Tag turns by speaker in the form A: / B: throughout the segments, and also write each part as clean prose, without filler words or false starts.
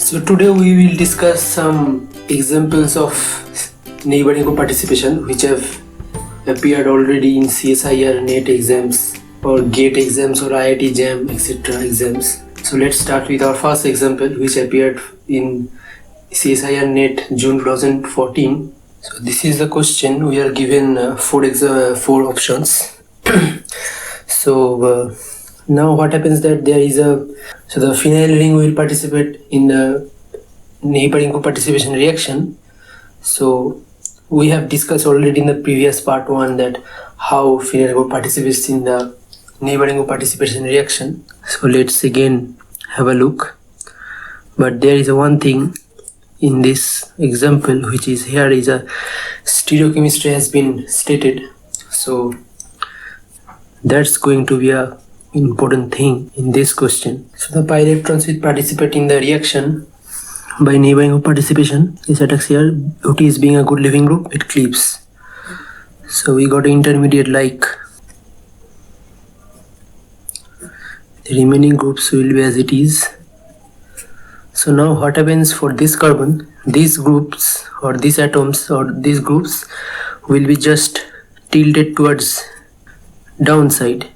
A: So today we will discuss some examples of neighboring co-participation which have appeared already in CSIR NET exams or GATE exams or IIT JAM etc. exams. So let's start with our first example which appeared in CSIR NET June 2014. So this is the question. We are given four options. So now what happens that there is the phenyl ring will participate in the neighboring co-participation reaction. So we have discussed already in the previous part 1 that how phenyl group participates in the neighboring co-participation reaction. So let's again have a look. But there is one thing in this example, which is here is a stereochemistry has been stated. So that's going to be a important thing in this question. So the pi electrons will participate in the reaction by neighboring participation. This attacks here. OT is being a good leaving group, it cleaves. So we got an intermediate like the remaining groups will be as it is. So now what happens for this carbon? These groups or these atoms or these groups will be just tilted towards downside,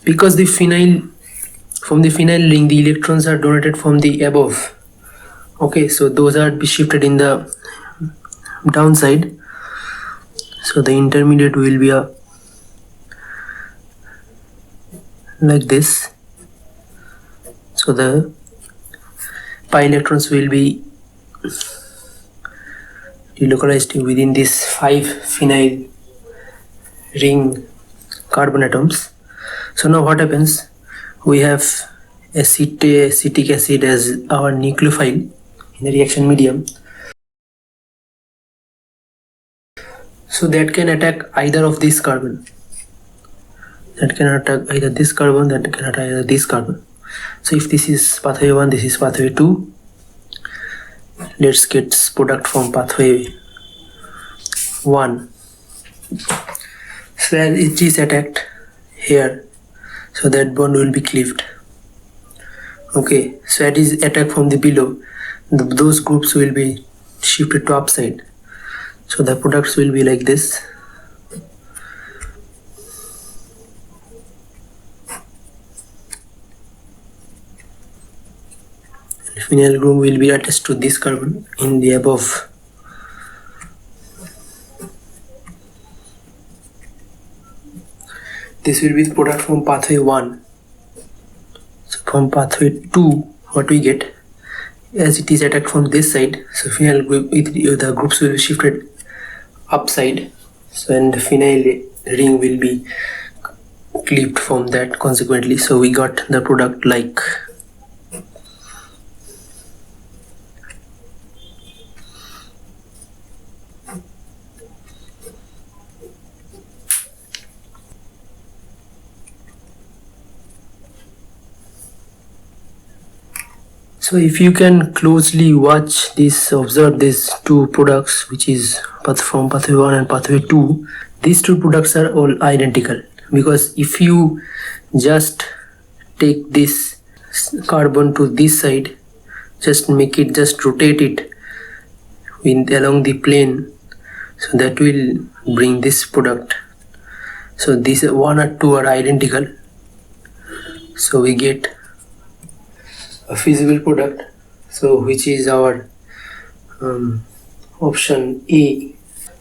A: because the phenyl from the phenyl ring the electrons are donated from the above. Okay, so those are be shifted in the downside. So the intermediate will be a like this. So the pi electrons will be delocalized within this 5 phenyl ring carbon atoms. So now what happens? We have acetic acid as our nucleophile in the reaction medium. So that can attack either of this carbon. That can attack either this carbon, that can attack either this carbon. So if this is pathway 1, this is pathway 2. Let's get product from pathway 1. So as it is attacked here, so that bond will be cleaved. Okay, so it is attacked from the below. Those groups will be shifted to upside. So the products will be like this. Phenyl group will be attached to this carbon in the above. This will be the product from pathway 1. So from pathway 2, what we get, as it is attacked from this side, so phenyl group, the groups will be shifted upside. So and the phenyl ring will be cleaved from that consequently. So we got the product like so if you can closely watch this, observe these two products, which is from pathway 1 and pathway 2, these two products are all identical, because if you just take this carbon to this side, just rotate it along the plane, so that will bring this product. So these 1 or 2 are identical, so we get a feasible product, so which is our option A.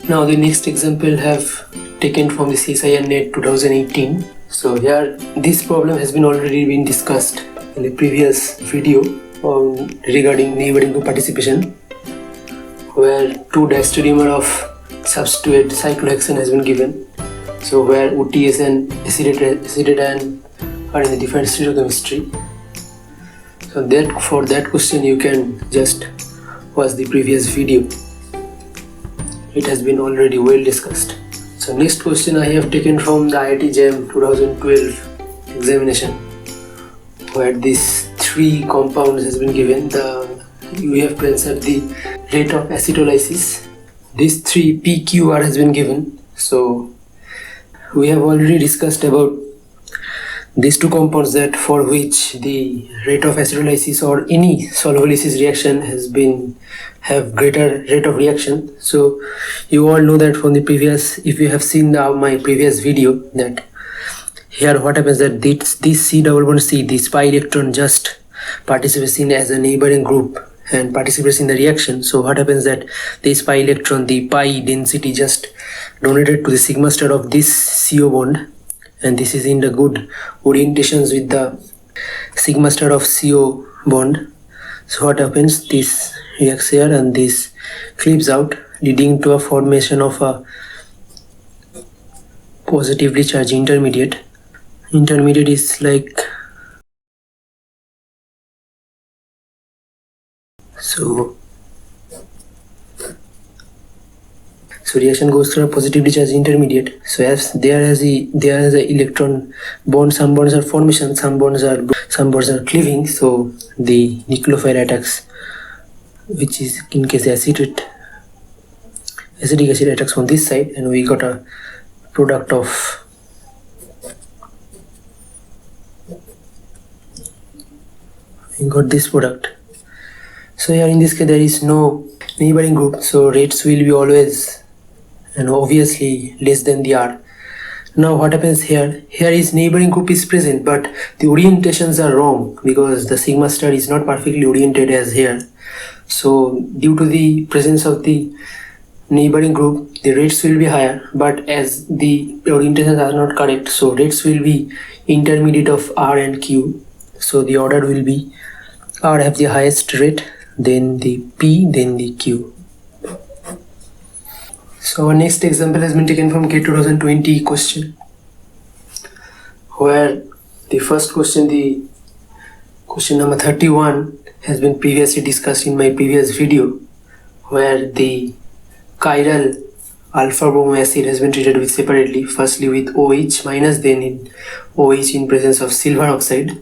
A: Now the next example have taken from the CSIR NET 2018. So here this problem has been already been discussed in the previous video regarding neighboring co-participation, where 2 diastereomer of substitute cyclohexane has been given. So where OTS and acetate are in the different stereochemistry. So that for that question you can just watch the previous video. It has been already well discussed. So next question I have taken from the IIT JAM 2012 examination, where these 3 compounds has been given. We have to answer the rate of acetylysis. These 3 PQR has been given. So we have already discussed about these two compounds that for which the rate of acetylysis or any solubilisis reaction have greater rate of reaction. So you all know that from the previous, if you have seen my previous video, that here what happens that this C double bond C, this pi electron just participates in as a neighboring group and participates in the reaction. So what happens that this pi electron, the pi density just donated to the sigma star of this CO bond, and this is in the good orientations with the sigma star of CO bond. So what happens, this reacts here and this flips out, leading to a formation of a positively charged intermediate. Intermediate is like so reaction goes through a positively charged intermediate. So as there is a electron bond, some bonds are formation, some bonds are cleaving. So the nucleophile attacks, which is in case acetic acid attacks on this side, and we got a product of this product. So here in this case there is no neighboring group, so rates will be always and obviously less than the R. Now what happens here is neighboring group is present, but the orientations are wrong because the sigma star is not perfectly oriented as here. So due to the presence of the neighboring group, the rates will be higher, but as the orientations are not correct, so rates will be intermediate of R and Q. So the order will be R have the highest rate, then the P, then the Q. So our next example has been taken from GATE 2020 question, where the first question, the question number 31, has been previously discussed in my previous video, where the chiral alpha bromo acid has been treated with separately, firstly with OH minus, then in OH in presence of silver oxide.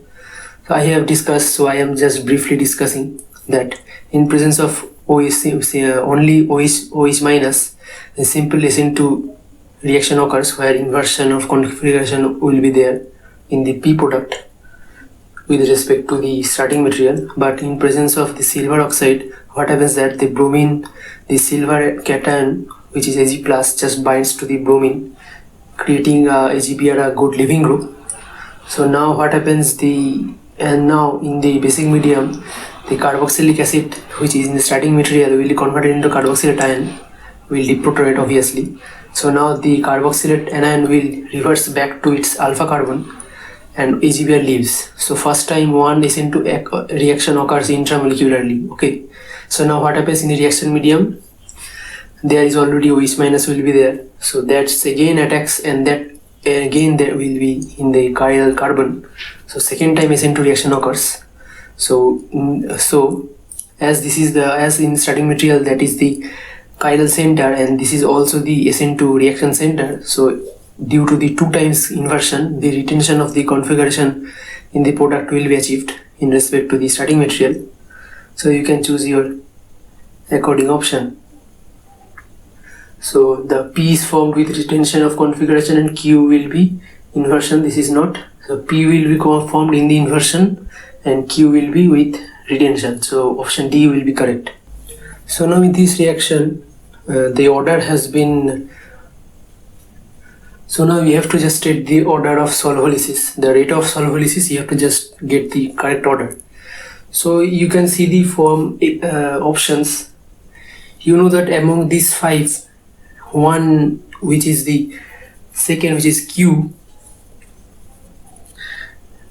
A: So I have discussed, so I am just briefly discussing that in presence of only OH minus, a simple SN2 reaction occurs where inversion of configuration will be there in the P product with respect to the starting material. But in presence of the silver oxide, what happens that the bromine, the silver cation, which is Ag plus, just binds to the bromine, creating AgBr, a good leaving group. So now what happens, now in the basic medium, the carboxylic acid, which is in the starting material, will be converted into carboxylate ion, will deprotonate obviously. So now the carboxylate anion will reverse back to its alpha carbon and AgBr leaves. So first time one SN2 reaction occurs intramolecularly. Okay. So now what happens in the reaction medium? There is already OH minus will be there. So that's again attacks, and that again there will be in the chiral carbon. So second time SN2 reaction occurs. So as this is as in starting material, that is the chiral center, and this is also the SN2 reaction center. So due to the 2 times inversion, the retention of the configuration in the product will be achieved in respect to the starting material. So you can choose your according option. So the P is formed with retention of configuration and Q will be inversion. This is not. So P will be formed in the inversion and Q will be with retention. So option D will be correct. So now in this reaction, the order has been. So now we have to just state the order of solubilisis, the rate of solubilisis. You have to just get the correct order. So you can see the form options. You know that among these 5, one which is the second, which is Q,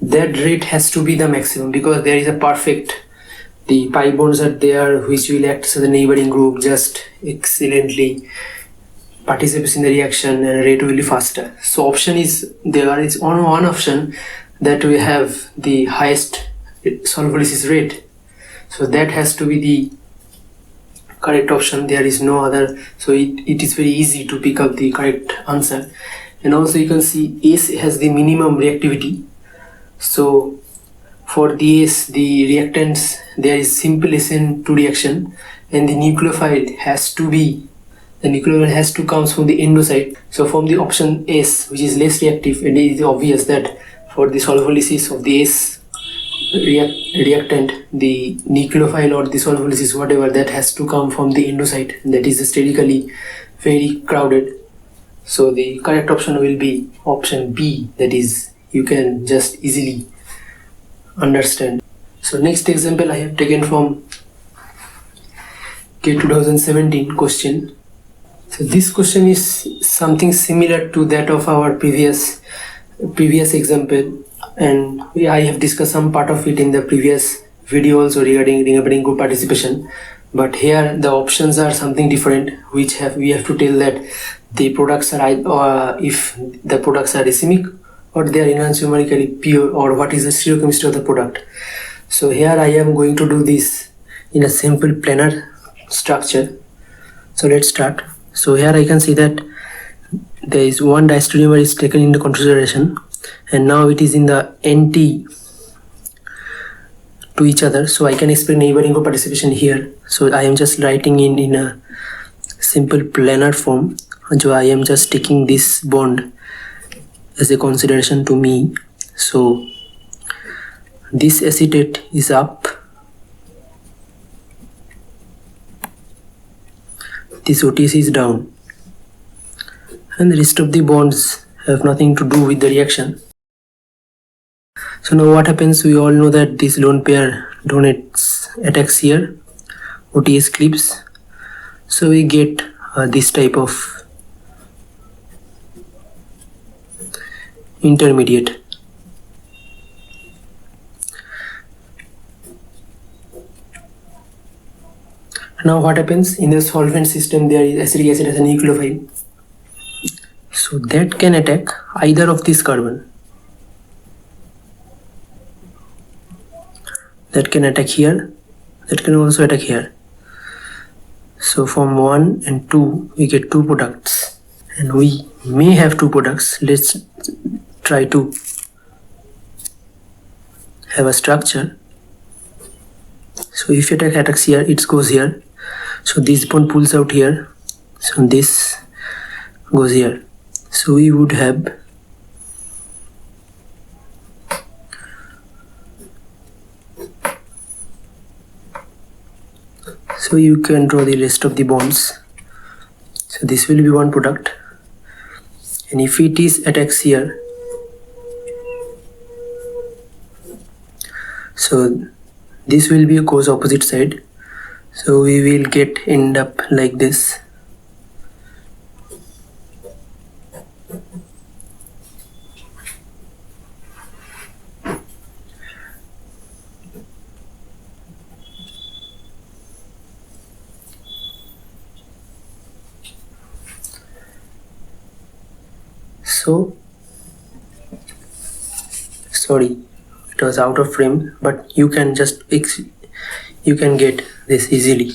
A: that rate has to be the maximum because there is a perfect, the pi bonds are there which will act as a neighboring group, just excellently participates in the reaction and rate will be faster. So option is, there is only one option that we have the highest solubilisis rate, so that has to be the correct option. There is no other, so it is very easy to pick up the correct answer. And also you can see S has the minimum reactivity. So for the S, the reactants, there is simple SN2 reaction, and the nucleophile has to be, the nucleophile has to come from the endo side. So from the option S, which is less reactive, it is obvious that for the solvolysis of the S reactant, the nucleophile or the solvolysis, whatever, that has to come from the endocyte, that is sterically very crowded. So the correct option will be option B, that is, you can just easily understand. So next example I have taken from GATE 2017 question. So this question is something similar to that of our previous example, and I have discussed some part of it in the previous video also regarding group participation. But here the options are something different, which we have to tell that the products are if the products are racemic or they are enantiomerically pure, or what is the stereochemistry of the product. So here I am going to do this in a simple planar structure. So let's start. So here I can see that there is one diastereomer is taken into consideration, and now it is in the NT to each other. So I can explain neighboring group participation here. So I am just writing in a simple planar form. So I am just taking this bond as a consideration to me. So this acetate is up, this OTC is down, and the rest of the bonds have nothing to do with the reaction. So now what happens, we all know that this lone pair attacks here, OTS clips, so we get this type of intermediate. Now what happens, in the solvent system there is acetic acid as a nucleophile, so that can attack either of this carbon. That can attack here, that can also attack here. So from 1 and 2 we get 2 products, and we may have 2 products. Let's try to have a structure. So if it attacks here, it goes here, so this bond pulls out here, so this goes here. So we would have so you can draw the rest of the bonds. So this will be one product, and if it is attacks here, so this will be goes opposite side, so we will end up like this. So sorry, it was out of frame, but you can just you can get this easily.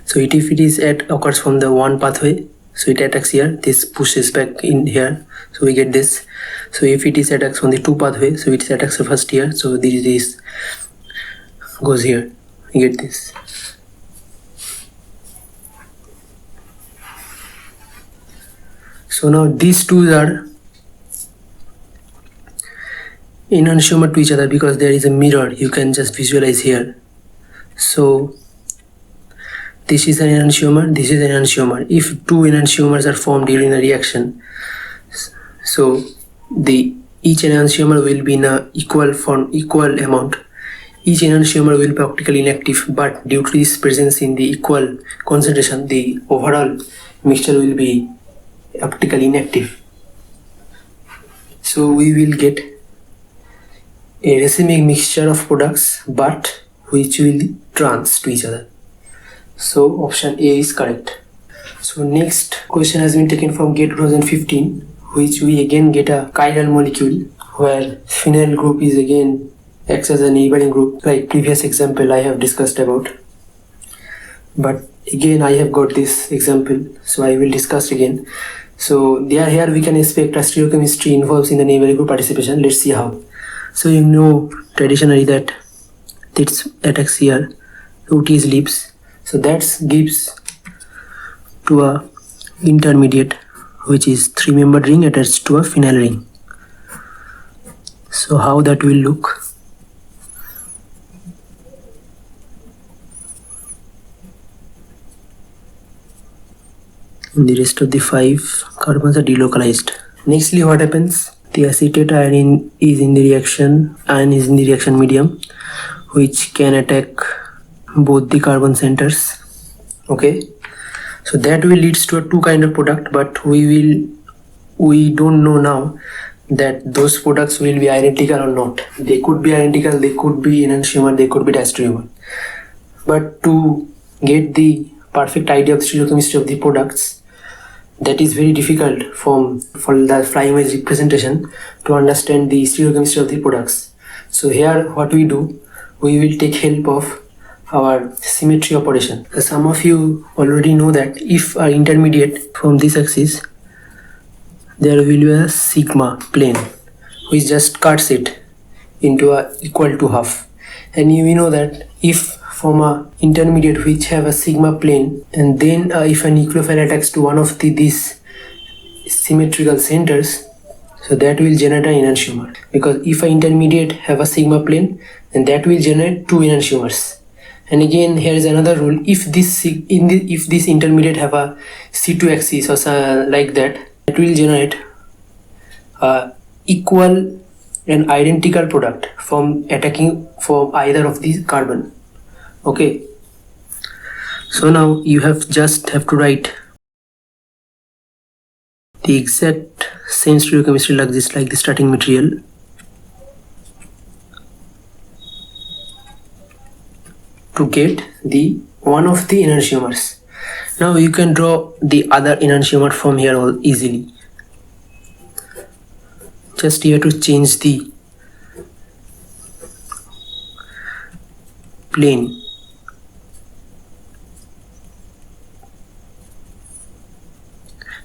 A: So if it is occurs from the one pathway, so it attacks here, this pushes back in here, so we get this. So if it is attacks on the 2 pathway, so it attacks first here, so this goes here, you get this. So now these two are enantiomer to each other because there is a mirror, you can just visualize here. So this is an enantiomer, this is an enantiomer. If 2 enantiomers are formed during a reaction, so each enantiomer will be in a equal amount. Each enantiomer will be optically inactive, but due to this presence in the equal concentration, the overall mixture will be optically inactive. So we will get a racemic mixture of products, but which will trans to each other. So option A is correct. So next question has been taken from GATE 2015, which we again get a chiral molecule where phenyl group is again acts as a neighboring group, like previous example I have discussed about. But again I have got this example, so I will discuss again. So here we can expect a stereochemistry involves in the neighboring group participation. Let's see how. So you know traditionally that this attacks here, OTS leaves, so that gives to a intermediate which is 3-membered ring attached to a phenyl ring. So how that will look? The rest of the 5 carbons are delocalized. Nextly, what happens? The acetate ion is in the reaction medium, which can attack both the carbon centers. Okay, so that will leads to a 2 kind of product, but we don't know now that those products will be identical or not. They could be identical, they could be enantiomer, they could be diastereomer. But to get the perfect idea of stereochemistry of the products, that is very difficult for the fly image representation to understand the stereochemistry of the products. So here what we do, we will take help of our symmetry operation. Some of you already know that if our intermediate from this axis, there will be a sigma plane which just cuts it into a equal to half. And we know that if from a intermediate which have a sigma plane, and then if a nucleophile attacks to one of these symmetrical centers, so that will generate an enantiomer. Because if a intermediate have a sigma plane, then that will generate 2 enantiomers. And again, here is another rule: if this intermediate have a C2 axis or like that, it will generate equal and identical product from attacking from either of these carbon. Okay, so now you have to write the exact same stereochemistry like this, like the starting material. To get the one of the enantiomers. Now you can draw the other enantiomer from here all easily. Just here to change the plane.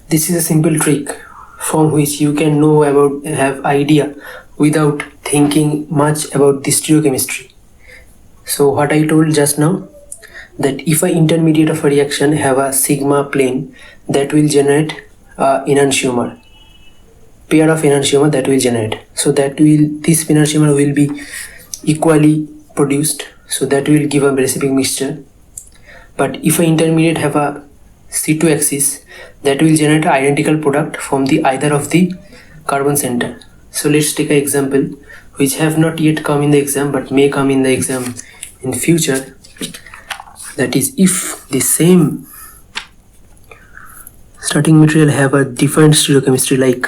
A: This is a simple trick from which you can have idea without thinking much about the stereochemistry. So what I told just now, that if an intermediate of a reaction have a sigma plane, that will generate enantiomer, pair of enantiomer that will generate. So this enantiomer will be equally produced, so that will give a reciproc mixture. But if an intermediate have a C2 axis, that will generate an identical product from the either of the carbon center. So let's take an example which have not yet come in the exam but may come in the exam in future. That is, if the same starting material have a different stereochemistry, like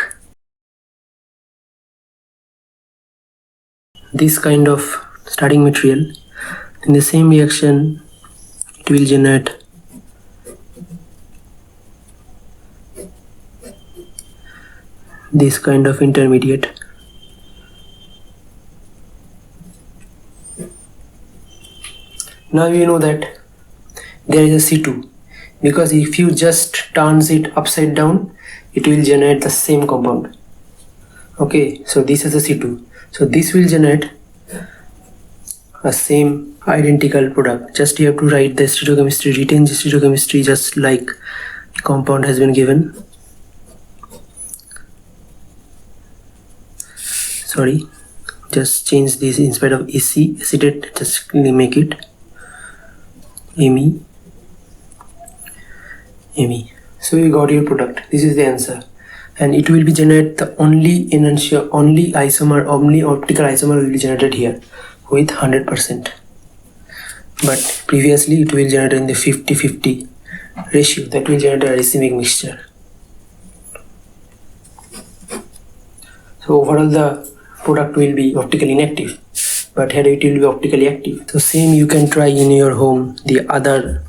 A: this kind of starting material, in the same reaction it will generate this kind of intermediate. Now you know that there is a C2, because if you just turns it upside down, it will generate the same compound. Okay, so this is a C2, so this will generate a same identical product. Just you have to write the stereochemistry, retain the stereochemistry just like compound has been given. Sorry, just change this, instead of AC acetate, just make it Me. So you got your product. This is the answer, and it will be generate the only optical isomer will be generated here with 100%. But previously it will generate in the 50-50 ratio, that will generate a racemic mixture. So overall the product will be optically inactive, but here it will be optically active. So same you can try in your home the other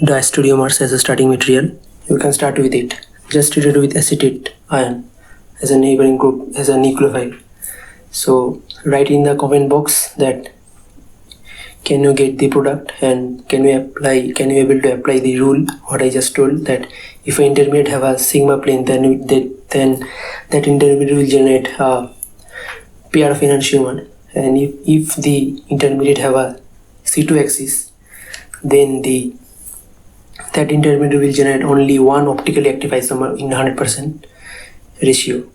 A: diastereomers as a starting material. You can start with it. Just treat it with acetate ion as a neighboring group, as a nucleophile. So write in the comment box that can you get the product, and can you able to apply the rule what I just told, that if an intermediate have a sigma plane, then that intermediate will generate a pair of enantiomer, and if the intermediate have a C2 axis, then that intermediate will generate only one optically active isomer in 100%, ratio.